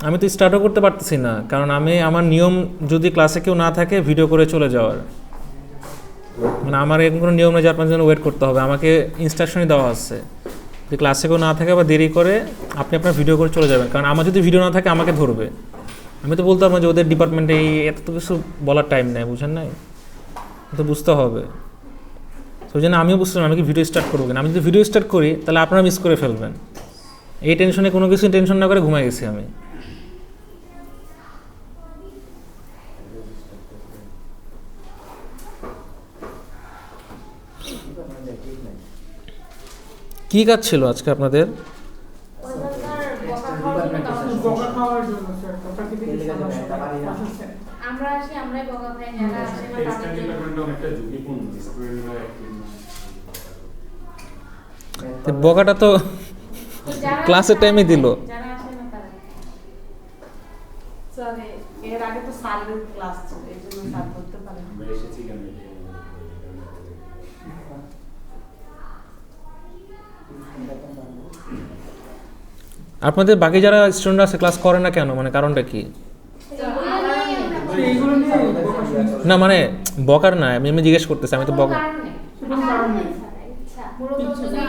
আমি তো স্টার্টও করতে পারতেছি না, কারণ আমি আমার নিয়ম যদি ক্লাসে কেউ না থাকে ভিডিও করে চলে যাওয়ার, মানে আমার এরকম কোনো নিয়ম নেই যে আপনার জন্য ওয়েট করতে হবে। আমাকে ইনস্ট্রাকশনই দেওয়া আছে যে ক্লাসে কেউ না থাকে বা দেরি করে আপনি আপনার ভিডিও করে চলে যাবেন, কারণ আমার যদি ভিডিও না থাকে আমাকে ধরবে। আমি তো বলতে পারবো যে ওদের ডিপার্টমেন্টে এই এত কিছু বলার টাইম নেই, বুঝেন নাই, তো বুঝতে হবে। তো ওই জন্য আমিও বুঝলাম আমি কি ভিডিও স্টার্ট করবো কিনা। আমি যদি ভিডিও স্টার্ট করি তাহলে আপনারা মিস করে ফেলবেন। এই টেনশনে কোনো কিছু টেনশন না করে ঘুমাই গেছি আমি। কি কাজ ছিল আজকে আপনাদের? বকাটা তো ক্লাসের টাইমে দিল। এর আগে তো স্যারের ক্লাস ছিল, এই জন্য স্যার করতে পারেন। আপনাদের বাকি যারা স্টুডেন্ট আছে ক্লাস করে না কেন, মানে কারণটা কি? না মানে বকার না, আমি এমনি জিজ্ঞেস করতেছি, আমি তো বকা।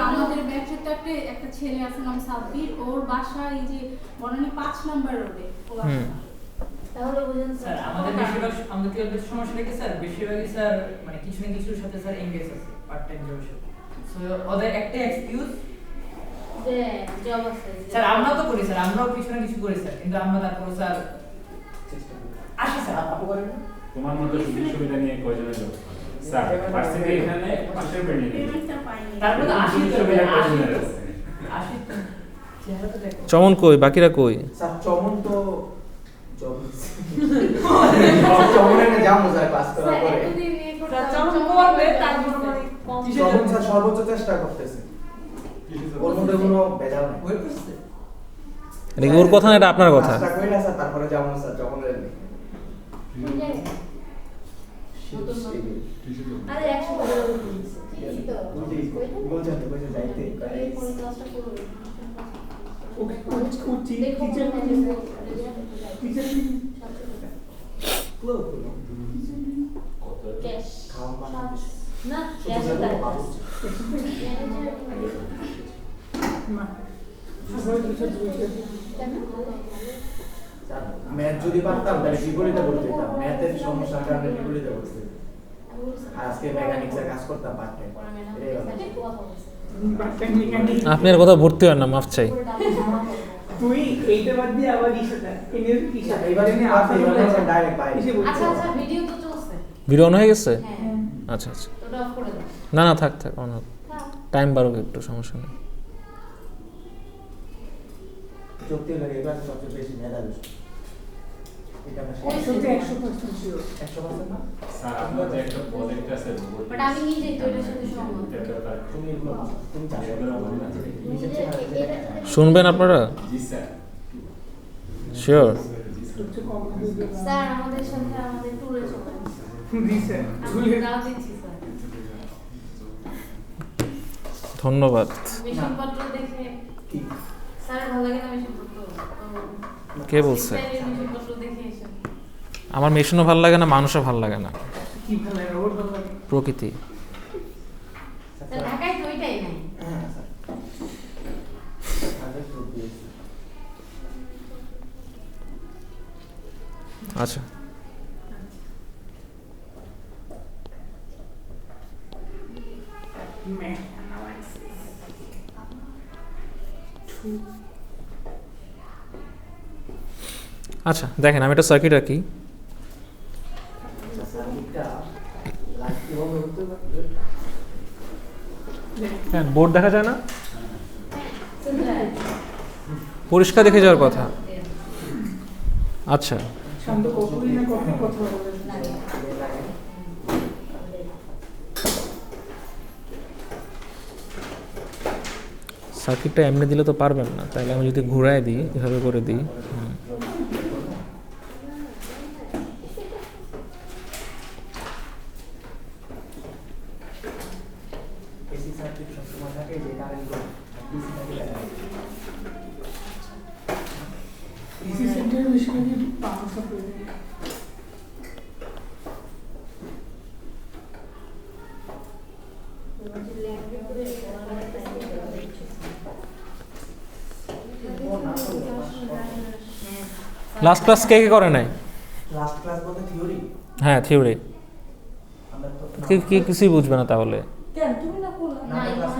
আমাদের ব্যাচের তো একটা ছেলে আছে নাম সাব্বির, ওর বাসা এই যে বনানী 5 নাম্বার রোডে। তাহলে বুঝেন স্যার আমাদের বেশিরভাগ আমাদের কি সমস্যা কি স্যার, বেশিরভাগই স্যার মানে কিছু না কিছুর সাথে স্যার এনগেজ আছে পার্ট টাইম জবের সাথে। সো ওদের একটা এক্সকিউজ যে জব আছে স্যার, আমরা তো করি স্যার, আমরাও কিছু না কিছু করি স্যার, কিন্তু আমরা তারপর স্যার আসি স্যার আপু করেন। তোমার মতো সুযোগ সুবিধা নিয়ে কয়জনের জব স্যার পার্সেন্টেজ এখানে পাশের পেন্ডিং তারপর তো আসি তো আসি চেহারা তো দেখো। চমন কই, বাকিরা কই? স্যার চমন তো জব চমনে না যাও স্যার ক্লাস করার পরে চমন করবে তারপর মানে কম চমন স্যার সর্বোচ্চ চেষ্টা করতেছে, ওর মধ্যে কোনো ভেজাল নেই। ওয়েট করতে এটা ওর কথা না, এটা আপনার কথা। চেষ্টা করি না স্যার, তারপরে যাবো স্যার চমনের নেই। আরে 100 টাকা দিয়েছে তো বলছেন তো কইছে যাইতে এই কোন ক্লাসটা করবে ওকে কোচি টিচার টিচার ক্লোজ ক্যাশ খাওয়া বানাতে না ক্যাশ ম্যাথ যদি পারতাম তাহলে বিপরীতে করতে দিতাম, ম্যাথের সমস্যার কারণে বিপরীতে করতে। আর আজকে মেকানিক্সের কাজ করতাম পার্ট টাইম। আপনার কথা ভর্তি হয় না, মাফ চাই। তুই এইটা বাদ দিয়ে আবার ইশাটা এনে কিসা এবারে নিয়ে আসে, এবারে ডাইরেক্ট বাইরে। আচ্ছা আচ্ছা ভিডিও তো চলছে। ভিডিও অন হয়ে গেছে? হ্যাঁ আচ্ছা আচ্ছা, ওটা অফ করে দাও। না না থাক থাক, অন হোক, টাইম বাড়ুক একটু, সমস্যা নেই। সত্যি লাগে এবার সবচেয়ে বেশি মেধা বেশি। এটা না ওই সত্যি 100% শিওর 100% না স্যার আপনার যে একটা প্রজেক্ট আছে বাট আমি নিজেই তো এটার সাথে সহমত। তুমি এগুলো তুমি চাষে করে বলবে নিজের শুনবেন আপনারা? জি স্যার শিওর? সবচেয়ে কম স্যার আমাদের সাথে আমাদের ট্যুরে চলে দিছে আমি দাওয়াত দিচ্ছি স্যার। ধন্যবাদ। মিশনপত্র দেখে কি স্যার ভালো লাগে না মিশনপত্র? কে বলছে? মিশনপত্র দেখে এসে আমার মেশিনও ভালো লাগে না, মানুষও ভালো লাগে না, কি ভালো লাগে ওর ভালো লাগে প্রকৃতি। স্যার ঢাকায় তো ওইটাই নাই। হ্যাঁ স্যার আগে তো দিয়েছি। আচ্ছা ম্যাথ অ্যানালাইসিস আচ্ছা, দেখেন আমি একটা সার্কিট আঁকি। হ্যাঁ, বোর্ড দেখা যায় না, পরিষ্কার দেখে যাওয়ার কথা। আচ্ছা শান্ত কতদিন না কত কথা বলে সার্কিটটা এমনি দিলে তো পারবেন না, তাহলে আমি যদি ঘুরায় দিই, এভাবে করে দিই, এসি সার্কিট সবসময় থাকে যে কারেন্ট ডিসি থাকে ইসি সেন্টার বেশিরভাগ পাওয়ার সাপ্লাই লাস্ট ক্লাস কে কে করে নাই? লাস্ট ক্লাস বলতে থিওরি হ্যাঁ থিওরি। আমরা তো কি কিছুই বুঝবে না তাহলে। কেন তুমি না করলা? না, ক্লাস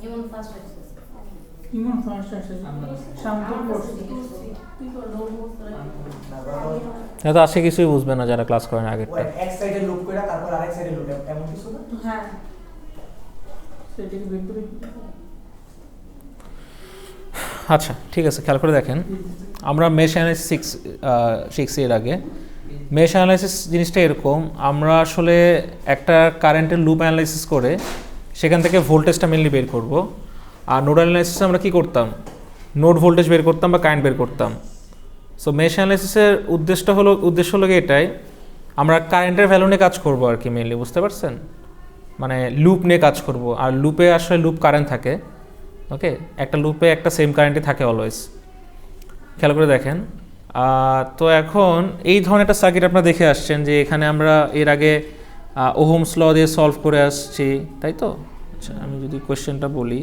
যেমন ফার্স্ট এক্সারসাইজ ইমন ফার্স্ট আসে সামনে কোর্স তুই করলো এটা তো আসে কিছুই বুঝবে না যারা ক্লাস করে না আগেরটা। এক সাইডে লুপ কইরা তারপর আরেক সাইডে লুপ এমন কিছু না? হ্যাঁ সেটাকে বের করে আচ্ছা ঠিক আছে, খেয়াল করে দেখেন আমরা মেশ অ্যানালাইসিস শিখছি এর আগে। মেশ অ্যানালাইসিস জিনিসটা এরকম, আমরা আসলে একটা কারেন্টের লুপ অ্যানালাইসিস করে সেখান থেকে ভোল্টেজটা মেনলি বের করব। আর নোডাল অ্যানালাইসিসে আমরা কী করতাম, নোড ভোল্টেজ বের করতাম বা কারেন্ট বের করতাম। সো মেশ অ্যানালাইসিসের উদ্দেশ্য হলো এটাই, আমরা কারেন্টের ভ্যালু নিয়ে কাজ করবো আর কি মেনলি, বুঝতে পারছেন? মানে লুপ নিয়ে কাজ করব। আর লুপে আসলে লুপ কারেন্ট থাকে, ওকে, একটা লুপে একটা সেম কারেন্টই থাকে অলওয়েজ। খেয়াল করে দেখেন তো এখন এই ধরনের একটা সার্কিট আপনারা দেখে আসছেন যে এখানে আমরা এর আগে ওহমস ল দিয়ে সলভ করে আসছি, তাই তো? আচ্ছা আমি যদি কোয়েশ্চেনটা বলি,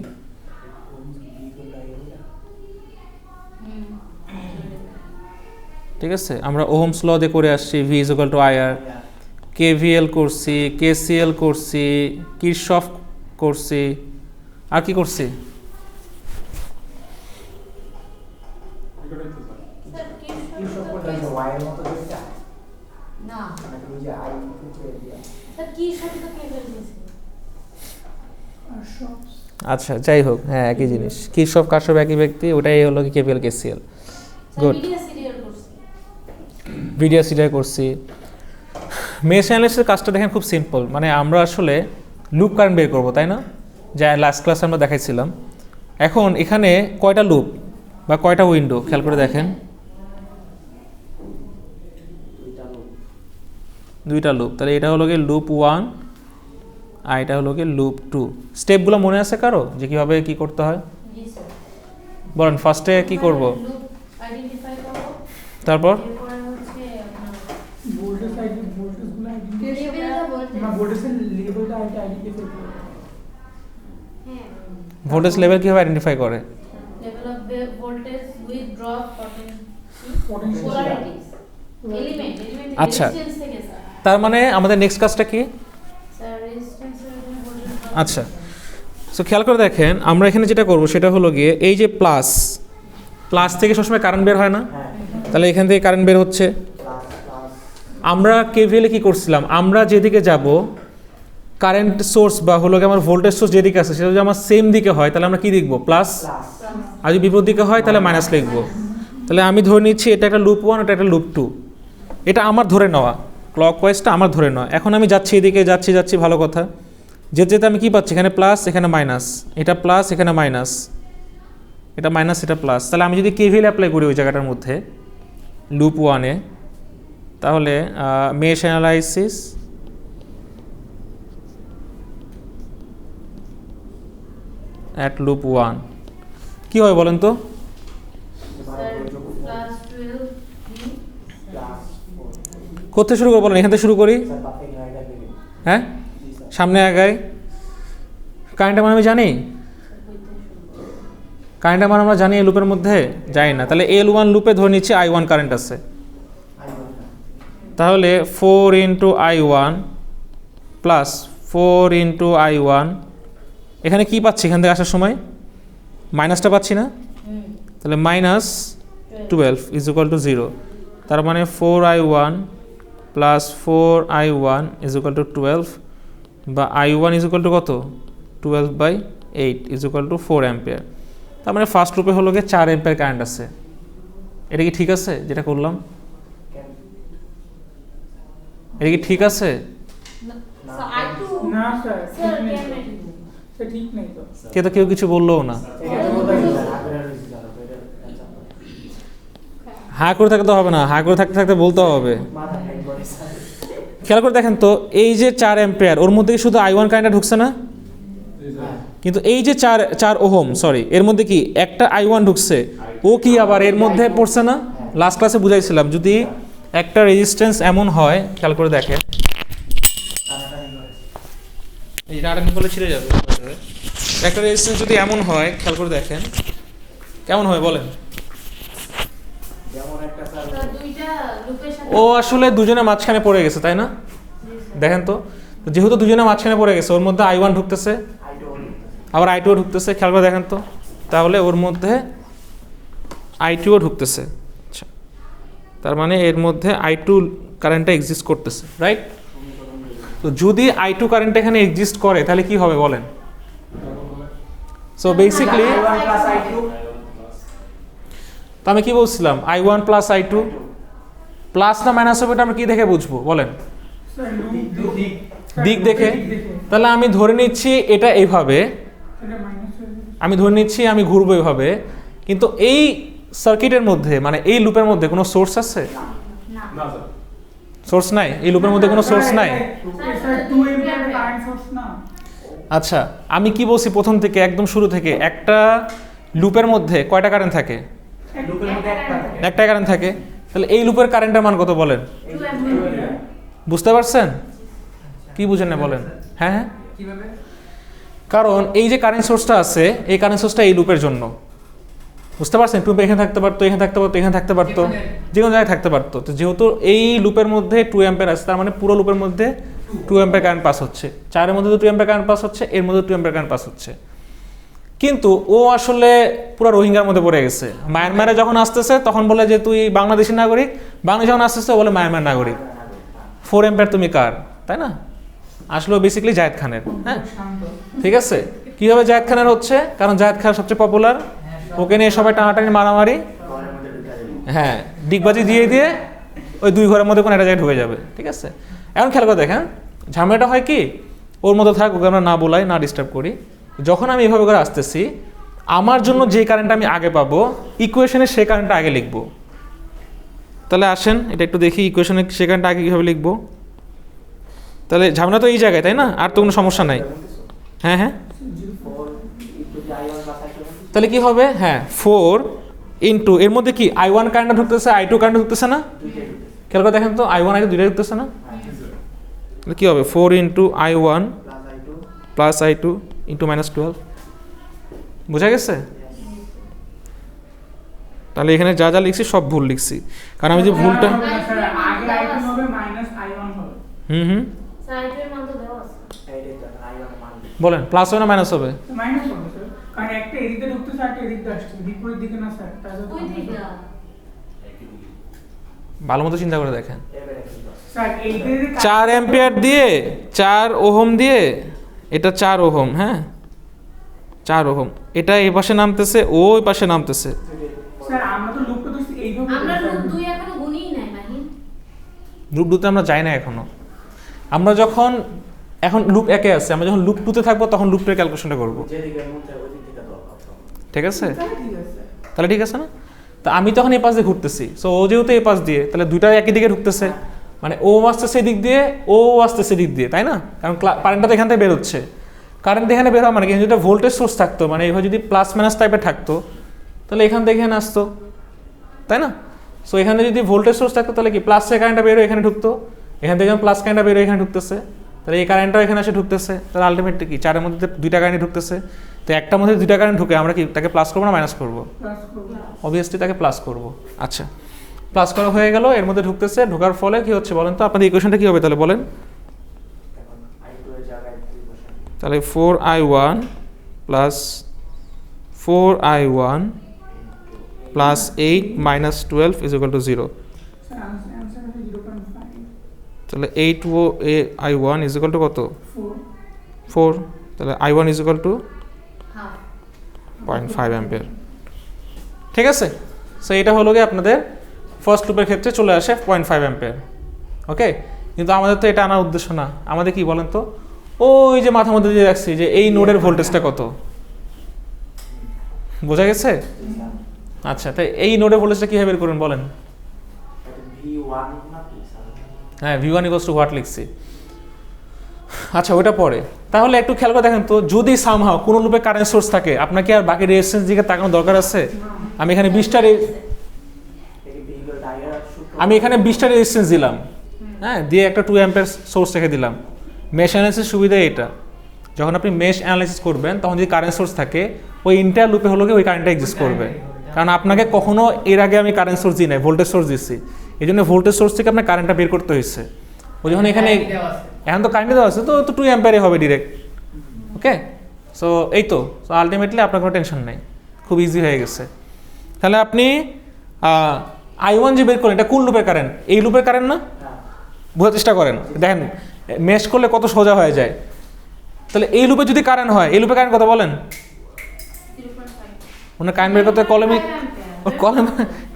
ঠিক আছে, আমরা ওহমস ল দিয়ে করে আসছি V is equal to IR, KVL করছি, কেসিএল করছি, কিরশফ করছি, আর কি করছি? কি সব করতে আছে ওয়াইয়ের মতো যেটা না মানে ওই যে আই থেকে দিয়া তা কি সাথে তো কে বলছে? আচ্ছা যাই হোক, হ্যাঁ একই জিনিস, কিরশফ কারশফ একই ব্যক্তি, ওটাই হলো কি KVL KCL. Good, video serial করছি। ভিডিও সিরিয়াল করছি। মেশ অ্যানালাইসিসের কাজটা দেখেন খুব সিম্পল, মানে আমরা আসলে লুপ কারেন্ট বের করবো, তাই না? যা লাস্ট ক্লাসে আমরা দেখাইছিলাম। এখন এখানে কয়টা লুপ বা কয়টা উইন্ডো খেয়াল করে দেখেন, দুইটা লুপ। তাহলে এটা হলো গিয়ে লুপ 1 আর এটা হলো গিয়ে লুপ 2। স্টেপগুলো মনে আছে কারো যে কীভাবে কী করতে হয়? জি স্যার। বলেন ফার্স্টে কী করব, লুপ আইডেন্টিফাই করব, তারপর এরপরে হচ্ছে আপনার ভোল্টেজ আইডি ভোল্টেজগুলো লেভেলটা বলতে না ভোল্টেজের লেভেলটা আইডেন্টিফাই করে হ্যাঁ ভোল্টেজ লেভেল কীভাবে আইডেন্টিফাই করে? level of the voltage with drop Potential. polarities element আচ্ছা। resistance থেকে স্যার তার মানে আমাদের নেক্সট কাজটা কি? স্যার রেজিস্ট্যান্স এর জন্য voltage আচ্ছা, সো খেয়াল করে দেখেন আমরা এখানে যেটা করব সেটা হলো গিয়ে এই যে প্লাস থেকে সবসময় কারেন্ট বের হয় না? হ্যাঁ তাহলে এখান থেকে কারেন্ট বের হচ্ছে। প্লাস প্লাস আমরা কেভিএলে কি করছিলাম, আমরা যেদিকে যাব কারেন্ট সোর্স বা হলো গিয়ে আমার ভোল্টেজ সোর্স যেদিকে আছে সেটা যদি আমার সেম দিকে হয় তাহলে আমরা কি লিখব, প্লাস। প্লাস আর যদি বিপরীত দিকে হয় তাহলে মাইনাস লিখব। তাহলে আমি ধরে নিচ্ছি এটা একটা লুপ 1, এটা একটা লুপ 2, এটা আমার ধরে নেওয়া, ক্লকওয়াইজটা আমার ধরে নেওয়া। এখন আমি যাচ্ছি এদিকে, যাচ্ছি ভালো কথা, যেতে আমি কি পাচ্ছি, এখানে প্লাস এখানে মাইনাস, এটা প্লাস এখানে মাইনাস, এটা মাইনাস এটা প্লাস। তাহলে আমি যদি কেভিএল অ্যাপ্লাই করি ওই জায়গাটার মধ্যে লুপ 1-এ, তাহলে মেশ অ্যানালাইসিস অ্যাট লুপ 1 কি হয় বলেন তো? প্লাস 12 প্লাস কোথায় শুরু করবো বলেন, এখান থেকে শুরু করি, স্যার বাপে কি হয় দেখেন হ্যাঁ জি স্যার সামনে আগাই। কারেন্টের মান আমি জানি, কারেন্টের মান আমরা জানি এই লুপের মধ্যে যাই না। তাহলে L1 লুপে ধরে নিচ্ছি I1 কারেন্ট আছে, তাহলে 4 into I1 plus 4 into I1, এখানে কি পাচ্ছি এখান থেকে আসার সময়, মাইনাসটা পাচ্ছি না? তাহলে মাইনাস 12 ইজ ইকুয়াল টু 0। তার মানে 4I1 plus 4I1 is equal to 12, বা I1 ইজ ইকুয়াল টু কত, 12/8 ইজ ইকুয়াল টু 4 অ্যাম্পিয়ার। তার মানে ফার্স্ট লুপে হলো গিয়ে 4 অ্যাম্পিয়ার কারেন্ট আছে। এটা কি ঠিক আছে যেটা করলাম? এটা কি ঠিক আছে? স্যার I2 না স্যার স্যার ঠিক নেই কেন স্যার ঠিক নেই তো কেউ কিছু বললো না। এটা তো বলতে স্যার আগ্রহ রয়েছে স্যার এটা হ্যাঁ করে থাকতে হবে না, হ্যাঁ করে থাকতে বলতে হবে। মাথা হ্যাং করে স্যার খেয়াল করে দেখেন তো এই যে 4 অ্যাম্পিয়ার ওর মধ্যে কি শুধু I1 কারেন্টটা ঢুকছে না? কিন্তু এই যে 4 ওহম সরি এর মধ্যে কি একটা I1 ঢুকছে, ও কি আবার এর মধ্যে পড়ছে না? লাস্ট ক্লাসে বুঝাইছিলাম যদি একটা রেজিস্ট্যান্স এমন হয়, খেয়াল করে দেখেন, এই টাটানি করলে ছিঁড়ে যাবে। একটা রেজিস্ট্যান্স যদি এমন হয়, খেয়াল করে দেখেন কেমন হয় বলেন। যেমন একটা স্যার স্যার দুইটা লুপের সাথে ও আসলে দুজনের মাঝখানে পড়ে গেছে, তাই না? দেখেন তো, যেহেতু দুজনের মাঝখানে পড়ে গেছে, ওর মধ্যে I1 ঢুকতেছে, আবার I2 ঢুকতেছে, খেয়াল করে দেখেন তো, তাহলে ওর মধ্যে I2 ঢুকতেছে। আচ্ছা, তার মানে এর মধ্যে I2 কারেন্টটা এক্সিস্ট করতেছে, রাইট? তো যদি I2 কারেন্ট এখানে এক্সিস্ট করে তাহলে কি হবে বলেন? So basically I1 plus I2 তো আমি কি বলছিলাম, I1 প্লাস I2 প্লাস না মাইনাস হবে, এটা আমরা কি দেখে বুঝবো বলেন? স্যার লুপ দিক দেখে। তাহলে আমি ধরে নিচ্ছি এটা এইভাবে, এটা মাইনাস হয়ে যাবে। আমি ধরে নিচ্ছি আমি ঘুরবো এইভাবে, কিন্তু এই সার্কিটের মধ্যে মানে এই লুপের মধ্যে কোনো সোর্স আছে? না না স্যার, সোর্স নাই, এই লুপের মধ্যে কোনো সোর্স নাই। স্যার 2 এম্পিয়ার কারেন্ট সোর্স না। আচ্ছা, আমি কি বলছি প্রথম থেকে একদম শুরু থেকে, একটা লুপের মধ্যে কয়টা কারেন্ট থাকে? লুপের মধ্যে একটা থাকে। একটা কারেন্ট থাকে। তাহলে এই লুপের কারেন্টের মান কত বলেন? 2 অ্যাম্পিয়ার। বুঝতে পারছেন? কি বুঝেন না বলেন? হ্যাঁ হ্যাঁ, কিভাবে? কারণ এই যে কারেন্ট সোর্সটা আছে, এই কারেন্ট সোর্সটা এই লুপের জন্য, বুঝতে পারছেন? লুপ এখানে থাকতে পারতো, এখানে থাকতে পারতো, এখানে থাকতে পারতো, যে কোনো জায়গায় থাকতে পারতো। তো যেহেতু এই লুপের মধ্যে 2 অ্যাম্পিয়ার আছে, তার মানে পুরো লুপের মধ্যে 2 অ্যাম্পিয়ার কারেন্ট পাস হচ্ছে। 4 এর মধ্যে 2 অ্যাম্পিয়ার কারেন্ট পাস হচ্ছে, এর মধ্যে 2 অ্যাম্পিয়ার কারেন্ট পাস হচ্ছে। কিন্তু ও আসলে পুরো রোহিঙ্গার মধ্যে পড়ে গেছে। মায়ানমারে যখন আসতেছে তখন বলে যে তুই বাংলাদেশি নাগরিক, বাংলাদেশ যখন আসতেছে বলে মায়ানমার নাগরিক। 4 অ্যাম্পিয়ার তুমি কার, তাই না? আসলে বেসিক্যালি জায়েদ খানের। হ্যাঁ, শান্ত। ঠিক আছে। কীভাবে জায়েদ খানের হচ্ছে? কারণ জায়েদ খান সবচেয়ে পপুলার, ওকে নিয়ে সবাই টানাটানি মারামারি, ঘরের মধ্যে ঢুকে যাবে। হ্যাঁ, ডিগবাজি দিয়ে দিয়ে ওই 2 ঘরের মধ্যে কোনো একটা জায়গায় ঢুকে যাবে। ঠিক আছে, এখন খেয়াল করে দেখেন ঝামেলাটা হয় কি, ওর মধ্যে থাক, ওকে আমরা না বলাই, না ডিস্টার্ব করি। যখন আমি এইভাবে করে আসতেছি, আমার জন্য যে কারেন্টটা আমি আগে পাবো, ইকুয়েশনে সেই কারেন্টটা আগে লিখবো। তাহলে আসেন এটা একটু দেখি, ইকুয়েশনে সেই কারেন্টটা আগে কীভাবে লিখবো। তাহলে ঝামেলা তো এই জায়গায়, তাই না? আর তো কোনো সমস্যা নাই। হ্যাঁ হ্যাঁ, 4 যদি I1 plus I2 তাহলে কি হবে? হ্যাঁ, 4 ইন্টু এর মধ্যে কি I1 কারেন্টটা ঢুকতেছে, I2 কারেন্ট ঢুকতেছে না? দুইটাই ঢুকতেছে। খেয়াল করে দেখেন তো, I1 I2 দুইটাই ঢুকতেছে না? তাহলে কি হবে? 4 into I1 plus I2 plus I2 into -12। বোঝা গেছে? তাহলে এখানে যা যা লিখছি সব ভুল লিখছি, কারণ আমি যে ভুলটা স্যার আগে I2 হবে মাইনাস I1 হবে। হুম স্যার এটার মান তো দেওয়া আছে। এইটাই তো I1 মান। বলেন, প্লাস হবে না মাইনাস হবে? মাইনাস হবে স্যার, কারণ একটা এদিকে ঢুকতেছে আর একটা এদিকে আসছে, বিপরীত দিকে না স্যার, তাহলে তো ওই দিকে ভালো মতো চিন্তা করে দেখেন। এবারে কি হবে? স্যার এইদিকে 4 অ্যাম্পিয়ার দিয়ে 4 ওহম দিয়ে, এটা 4 ওহম, হ্যাঁ 4 ওহম, এটা এই পাশে নামতেছে, ও ওই পাশে নামতেছে। স্যার আমরা তো লুপটা তো এইভাবে আমরা করি, লুপ স্যার। 2 এখনো গুনিই নাই মাহিন। লুপ 2তে আমরা যাই না এখনো। আমরা যখন এখন লুপ 1-এ আছে, আমরা যখন লুপ 2-তে থাকবো তখন লুপ 2-এর ক্যালকুলেশনটা করবো। যেদিকে মন চায় ওই দিকে দরকার। ঠিক আছে? তাহলে ঠিক আছে। তাহলে ঠিক আছে না? তা আমি তখন এই পাশ দিয়ে ঘুরতেছি, সো ও যেহেতু এই পাশ দিয়ে, তাহলে দুইটা একই দিকে ঢুকতেছে, মানে ও আসতেছে দিক দিয়ে, ও আসতেছে দিক দিয়ে, তাই না? কারণ কারেন্টটা তো এখান থেকে বের হচ্ছে। কারেন্ট এখানে বের হওয়া মানে কি, যদি ভোল্টেজ সোর্স থাকতো, মানে এইভাবে যদি প্লাস মাইনাস টাইপের থাকতো, তাহলে এখান থেকে এখানে আসতো, তাই না? সো এখানে যদি ভোল্টেজ সোর্স থাকতো তাহলে কি প্লাসের কারেন্টটা বের হয়ে এখানে ঢুকতো, এখান থেকে যখন প্লাস কারেন্টটা বের হয়ে এখানে ঢুকতেছে, তাহলে এই কারেন্টটাও এখানে এসে ঢুকতেছে। তাহলে আলটিমেটলি কি 4-এর মধ্যে 2টা কারেন্ট ঢুকতেছে, তো একটার মধ্যে 2টা কারেন্ট ঢুকে আমরা কি তাকে প্লাস করবো না মাইনাস করবো? প্লাস করব। অবভিয়াসলি তাকে প্লাস করব। আচ্ছা, প্লাস করা হয়ে গেল, এর মধ্যে ঢুকতেছে, ঢোকার ফলে কি হচ্ছে বলেন তো? আপনাদের ইকুয়েশনটা কি হবে তাহলে বলেন? এখন I2 এর জায়গায় 2 বসান। তাহলে 4I1 plus 4I1 plus 8 minus 12 is equal to 0। Sir answer হবে 0.5 তাহলে 8I1 ইজ ইকুয়াল টু কত? 4 4। তাহলে I1 is equal to half 0.5 ampere. ঠিক আছে? সো এটা হলো গিয়ে আপনাদের ফার্স্ট লুপের ক্ষেত্রে চলে আসে 0.5 অ্যাম্পিয়ার। ওকে, কিন্তু আমাদের তো এটা আনার উদ্দেশ্য না। আমাদের কি বলেন তো, ওই যে মাথার মধ্যে দিয়ে রাখছি যে এই নোডের ভোল্টেজটা কত, বোঝা গেছে? আচ্ছা, তাই এই নোডের ভোল্টেজটা কীভাবে বের করবেন বলেন? V1 না কি স্যার? হ্যাঁ, V1 ইকুয়ালস টু হোয়াট লিখছি। আচ্ছা, ওটা পরে। তাহলে একটু খেয়াল করে দেখেন তো, যদি সামহাও কোনো লুপে কারেন্ট সোর্স থাকে, আপনাকে আর বাকি রেজিস্ট্যান্স দিকে তাকানোর দরকার আছে? আমি এখানে 20টা রেজিস্ট্যান্স দিলাম, হ্যাঁ, দিয়ে একটা 2 অ্যাম্পিয়ার সোর্স রেখে দিলাম। মেশ অ্যানালাইসিস সুবিধা এটা, যখন আপনি মেশ অ্যানালাইসিস করবেন তখন যদি কারেন্ট সোর্স থাকে ওই ইন্টার লুপে হলো ওই কারেন্টটা এক্সিস্ট করবে। কারণ আপনাকে কখনো এর আগে আমি কারেন্ট সোর্স দিই নাই, ভোল্টেজ সোর্স দিচ্ছি, এই জন্য ভোল্টেজ সোর্স থেকে আপনার কারেন্টটা বের করতে হয়েছে। ওই যখন এখানে এখন তো কারেন্ট দেওয়া আছে তো 2 অ্যাম্পিয়ারে হবে ডিরেক্ট। ওকে, সো এই তো আলটিমেটলি আপনার কোনো টেনশন নেই, খুব ইজি হয়ে গেছে। তাহলে আপনি I1 যে বের করেন এটা কোন লুপের কারেন্ট? এই লুপের কারেন্ট না? বোঝার চেষ্টা করেন, দেখেন মেশ করলে কত সোজা হয়ে যায়। তাহলে এই লুপে যদি কারেন্ট হয়, এই লুপে কারেন্ট কত বলেন? ওনার কারেন্ট বের করতে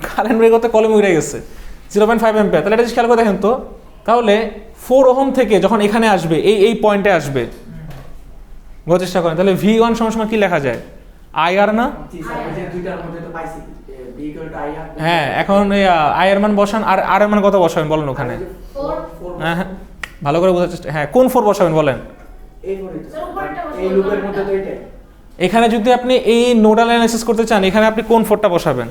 কারেন্ট বের করতে কলমে উড়ে গেছে 0.5 অ্যাম্পিয়ার। তাহলে এটা যদি খেয়াল করে দেখেন তো, তাহলে 4 ওহম থেকে যখন এখানে আসবে এই পয়েন্টে আসবে, বোঝার চেষ্টা করেন, তাহলে V1 সমান কি লেখা যায়? IR না? হ্যাঁ, এখন এই I এর মান বসান, আর R এর মান কত বসাবেন বলেন ওখানে? হ্যাঁ হ্যাঁ, ভালো করে বোঝার চেষ্টা, হ্যাঁ কোন 4 বসাবেন বলেন? এখানে যদি আপনি এই নোডাল অ্যানালাইসিস করতে চান, এখানে আপনি কোন 4টা বসাবেন?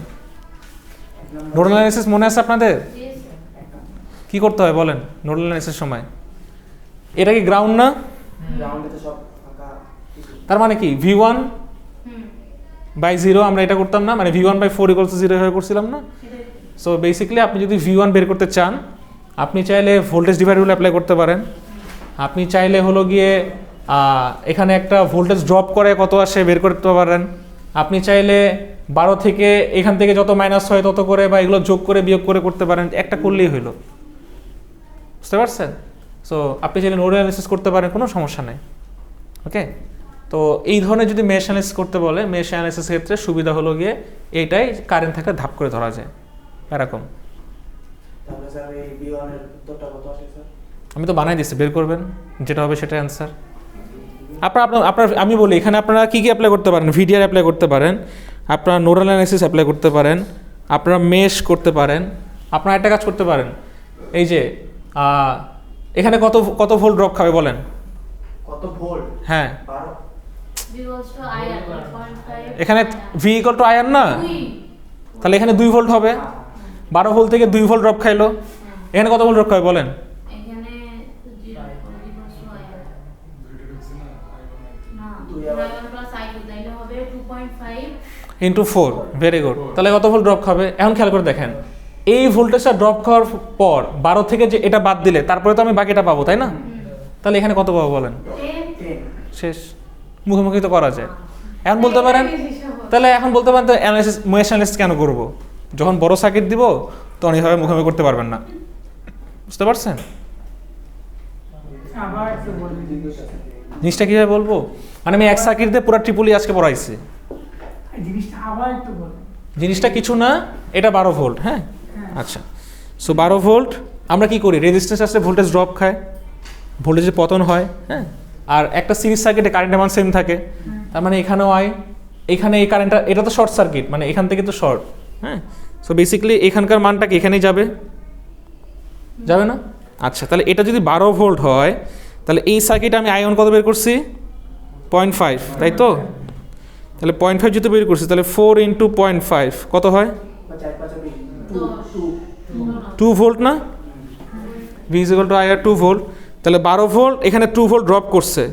নোডাল অ্যানালাইসিস মনে আছে আপনাদের? কি করতে হয় বলেন নোডাল অ্যানালাইসিস সময়? এটা কি গ্রাউন্ড না? তার মানে কি V1 বাই 0 আমরা এটা করতাম না, মানে V1 বাই 4 = 0 হয়ে করছিলাম না? সো বেসিক্যালি আপনি যদি V1 বের করতে চান, আপনি চাইলে ভোল্টেজ ডিভাইডার রুল অ্যাপ্লাই করতে পারেন। আপনি চাইলে হলো গিয়ে এখানে একটা ভোল্টেজ ড্রপ করে কত আসে বের করতে পারেন। আপনি চাইলে 12 থেকে এখান থেকে যত মাইনাস হয় তত করে, বা এগুলো যোগ করে বিয়োগ করে করতে পারেন, একটা করলেই হইলো। বুঝতে পারছেন? সো আপনি চাইলে নোড অ্যানালাইসিস করতে পারেন, কোনো সমস্যা নেই। ওকে, তো এই ধরনের যদি মেশ অ্যানালাইসিস করতে বলে, মেশ অ্যানালাইসিসের ক্ষেত্রে সুবিধা হলো গিয়ে এইটাই, কারেন্ট থাকলে ধাপ করে ধরা যায় এরকম। আমি তো বানাই দিচ্ছি, বের করবেন যেটা হবে সেটা অ্যান্সার। আপনার আমি বলি এখানে আপনারা কী কী অ্যাপ্লাই করতে পারেন? ভিডিআর অ্যাপ্লাই করতে পারেন, আপনারা নোডাল অ্যানালাইসিস অ্যাপ্লাই করতে পারেন, আপনারা মেশ করতে পারেন, আপনারা একটা কাজ করতে পারেন, এই যে এখানে কত ভোল্ট ড্রপ খাবে বলেন? কত ভোল্ট? হ্যাঁ, এখানে V = IR না? তাহলে এখানে 2 ভোল্ট হবে, 12 ভোল্ট থেকে 2 ভোল্ট ড্রপ খাইলো। এখানে কত ভোল্ট ড্রপ খাবে বলেন? Into 4, very good. তাহলে কত ভোল্ট ড্রপ খাবে? এখন খেয়াল করে দেখেন, এই ভোল্টেজটা ড্রপ খাওয়ার পর 12 থেকে যে এটা বাদ দিলে তারপরে তো আমি বাকিটা পাবো, তাই না? তাহলে এখানে কত পাবো বলেন? শেষ, মুখোমুখি তো করা যায়। এখন বলতে পারেন তো অ্যানালাইসিস, মেশ অ্যানালাইসিস কেন করবো? যখন বড় সার্কিট দিব তখন এইভাবে মুখোমুখি করতে পারবেন না। বুঝতে পারছেন জিনিসটা কীভাবে বলবো? মানে আমি এক সার্কিট দিয়ে পুরো ট্রিপলি আজকে পড়াইছি। জিনিসটা কিছু না, এটা 12 ভোল্ট। হ্যাঁ, আচ্ছা, সো 12 ভোল্ট আমরা কি করি? রেজিস্ট্যান্স আসলে ভোল্টেজ ড্রপ খায়, ভোল্টেজের পতন হয়। হ্যাঁ, আর একটা সিরিজ সার্কিটে কারেন্টের মান সেম থাকে, তার মানে এখানেও এখানে এই কারেন্টটা, এটা তো শর্ট সার্কিট, মানে এখান থেকে তো শর্ট। হ্যাঁ, সো বেসিক্যালি এখানকার মানটা কি এখানেই যাবে না? আচ্ছা, তাহলে এটা যদি 12 ভোল্ট হয়, তাহলে এই সার্কিটে আমি I1 কত বের করছি? 0.5, তাই তো? তাহলে 0.5 যদি বের করছি, তাহলে 4 × 0.5 কত হয়? 2 ভোল্ট না? V = IR 2 volt. তাহলে 12 ভোল্ট, এখানে 2 ভোল্ট ড্রপ করছে,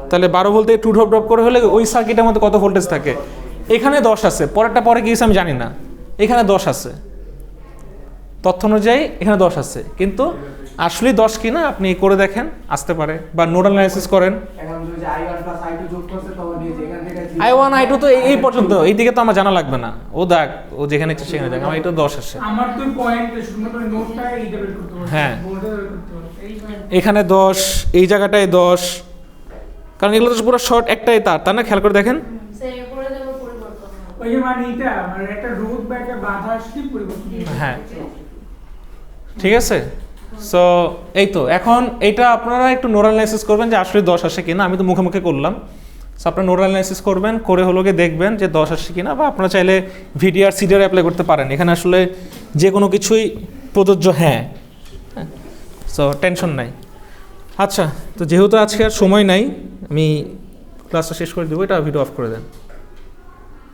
তাহলে 12 ভোল্ট থেকে 2 ড্রপ করে হলে ওই সার্কিটের মধ্যে কত ভোল্টেজ থাকে? এখানে 10 আছে, পরেরটা পরে গিয়েছে আমি জানি না, এখানে 10 আছে, তথ্য অনুযায়ী এখানে 10 আছে, কিন্তু আসলে 10 কিনা আপনি করে দেখেন, আসতে পারে, বা নোডাল অ্যানালাইসিস করেন। I1 I2 তো এই পর্যন্ত, এই দিকে তো আমার জানা লাগবে না, ও দেখ ও যেখানে ইচ্ছে সেখানে দেখ, আমার এটা 10 আসে। আমার তো পয়েন্ট শুধুমাত্র নোটটা এইটা বের করতে হবে, হ্যাঁ, বোর্ডে বের করতে হবে, এখানে 10, এই জায়গাটায় 10, কারণ এগুলো তো পুরো শর্ট একটাই তার না? খেয়াল করে দেখেন, ওই যে মানে এটা মানে একটা রোধ বা একটা বাধা আসলে পরিবর্তন। হ্যাঁ, ঠিক আছে। সো এই তো, এখন এইটা আপনারা একটু নোডাল অ্যানালাইসিস করবেন যে আসলে 10 আসে কিনা। আমি তো মুখে করলাম, সো আপনারা নোডাল অ্যানালাইসিস করবেন, করে হলো গিয়ে দেখবেন যে 10 আসে কিনা, বা আপনারা চাইলে ভিডিআর সিডিআর অ্যাপ্লাই করতে পারেন, এখানে আসলে যে কোনো কিছুই প্রযোজ্য। হ্যাঁ, সো টেনশন নাই। আচ্ছা, তো যেহেতু আজকে আর সময় নাই, আমি ক্লাসটা শেষ করে দেবো, এটা ভিডিও অফ করে দেন।